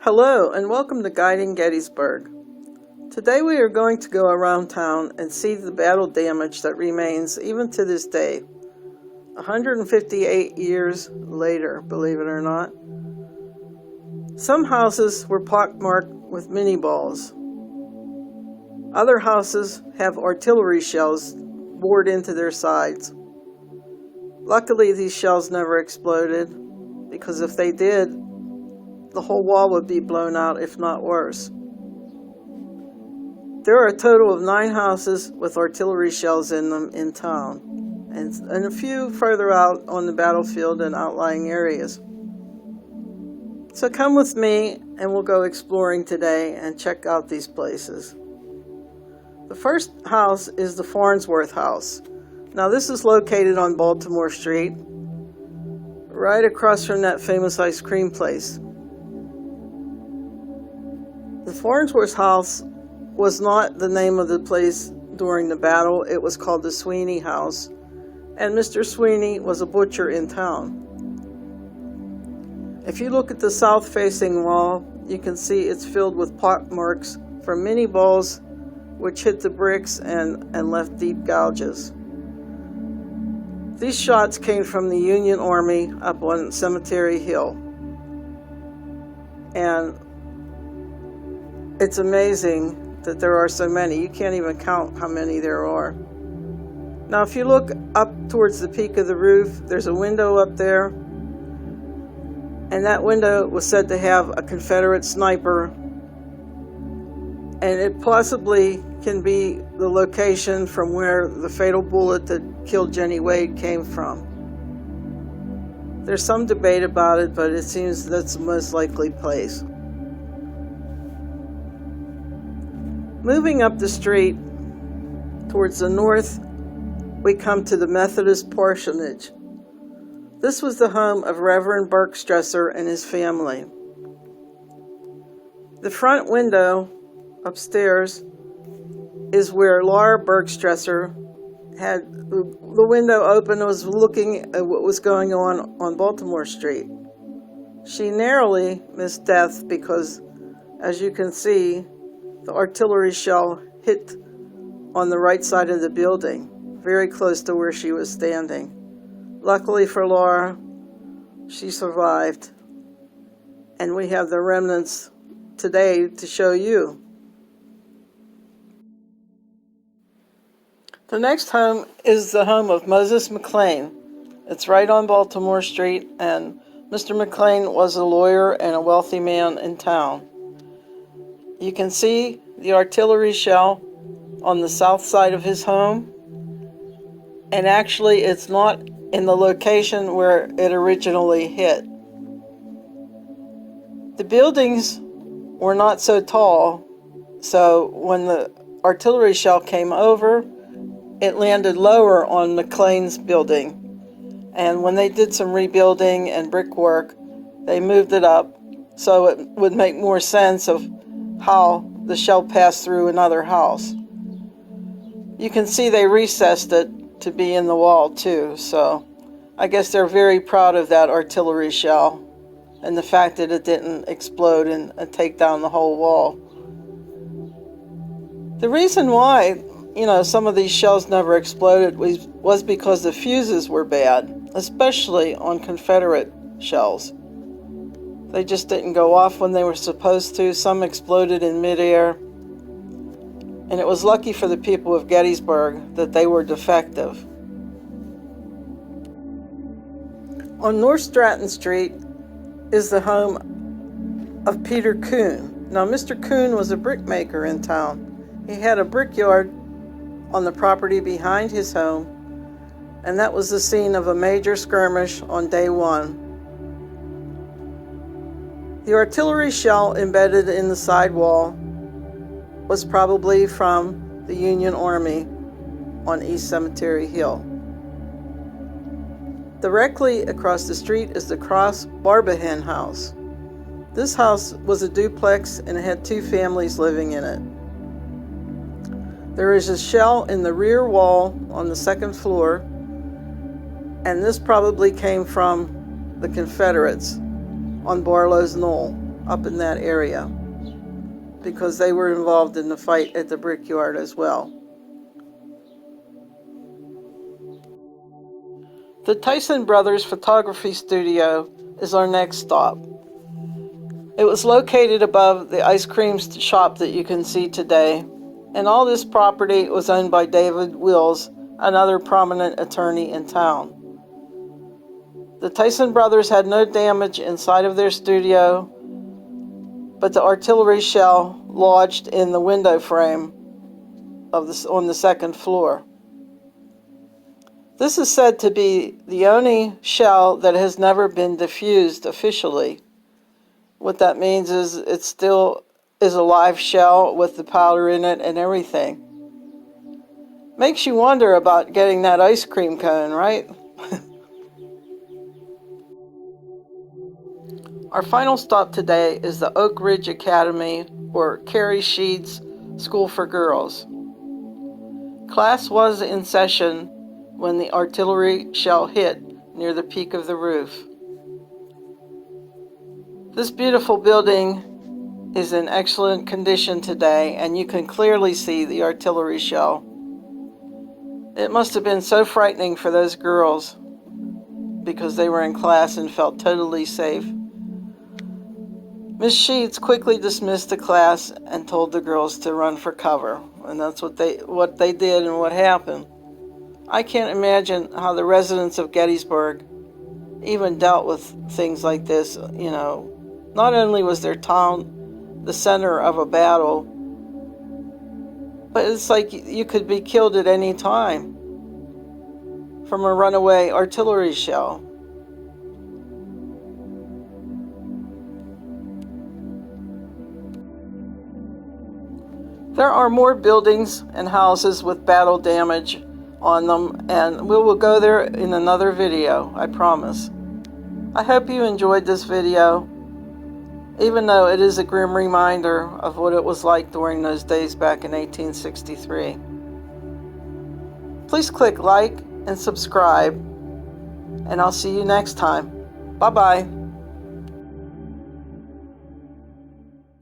Hello and welcome to Guiding Gettysburg. Today we are going to go around town and see the battle damage that remains even to this day, 158 years later, believe it or not. Some houses were pockmarked with mini balls. Other houses have artillery shells bored into their sides. Luckily, these shells never exploded, because if they did, the whole wall would be blown out, if not worse. There are a total of 9 houses with artillery shells in them in town, and a few further out on the battlefield and outlying areas. So come with me and we'll go exploring today and check out these places. The first house is the Fornsworth House. Now this is located on Baltimore Street, right across from that famous ice cream place. The Fornsworth House was not the name of the place during the battle. It was called the Sweeney House, and Mr. Sweeney was a butcher in town. If you look at the south-facing wall, you can see it's filled with pock marks from mini balls which hit the bricks and left deep gouges. These shots came from the Union Army up on Cemetery Hill. And it's amazing that there are so many. You can't even count how many there are. Now, if you look up towards the peak of the roof, there's a window up there. And that window was said to have a Confederate sniper. And it possibly can be the location from where the fatal bullet that killed Jenny Wade came from. There's some debate about it, but it seems that's the most likely place. Moving up the street towards the north, we come to the Methodist parsonage. This was the home of Reverend Bergstresser and his family. The front window upstairs is where Laura Bergstresser had the window open and was looking at what was going on Baltimore Street. She narrowly missed death because, as you can see, the artillery shell hit on the right side of the building, very close to where she was standing. Luckily for Laura, she survived, and we have the remnants today to show you. The next home is the home of Moses Mclean. It's right on Baltimore Street, and Mr. Mclean was a lawyer and a wealthy man in town. You can see the artillery shell on the south side of his home, and actually it's not in the location where it originally hit. The buildings were not so tall, so when the artillery shell came over, it landed lower on Mclean's building. And when they did some rebuilding and brickwork, they moved it up so it would make more sense of how the shell passed through another house. You can see they recessed it to be in the wall too, so I guess they're very proud of that artillery shell and the fact that it didn't explode and take down the whole wall. The reason why some of these shells never exploded was because the fuses were bad, especially on Confederate shells. They just didn't go off when they were supposed to. Some exploded in midair. And it was lucky for the people of Gettysburg that they were defective. On North Stratton Street is the home of Peter Kuhn. Now, Mr. Kuhn was a brickmaker in town. He had a brickyard on the property behind his home, and that was the scene of a major skirmish on day 1. The artillery shell embedded in the side wall was probably from the Union Army on East Cemetery Hill. Directly across the street is the Cross Barbican House. This house was a duplex and it had 2 families living in it. There is a shell in the rear wall on the 2nd floor, and this probably came from the Confederates on Barlow's Knoll. up in that area because they were involved in the fight at the Brickyard as well. The Tyson Brothers Photography Studio is our next stop. It was located above the ice cream shop that you can see today, and all this property was owned by David Wills, another prominent attorney in town. The Tyson brothers had no damage inside of their studio, but the artillery shell lodged in the window frame on the second floor. This is said to be the only shell that has never been diffused officially. What that means is it still is a live shell with the powder in it and everything. Makes you wonder about getting that ice cream cone, right? Our final stop today is the Oak Ridge Academy, or Carrie Sheed's School for Girls. Class was in session when the artillery shell hit near the peak of the roof. This beautiful building is in excellent condition today, and you can clearly see the artillery shell. It must have been so frightening for those girls because they were in class and felt totally safe. Miss Sheets quickly dismissed the class and told the girls to run for cover, and that's what they did and what happened. I can't imagine how the residents of Gettysburg even dealt with things like this. Not only was their town the center of a battle, but it's like you could be killed at any time from a runaway artillery shell. There are more buildings and houses with battle damage on them, and we will go there in another video, I promise. I hope you enjoyed this video, even though it is a grim reminder of what it was like during those days back in 1863. Please click like and subscribe, and I'll see you next time. Bye-bye.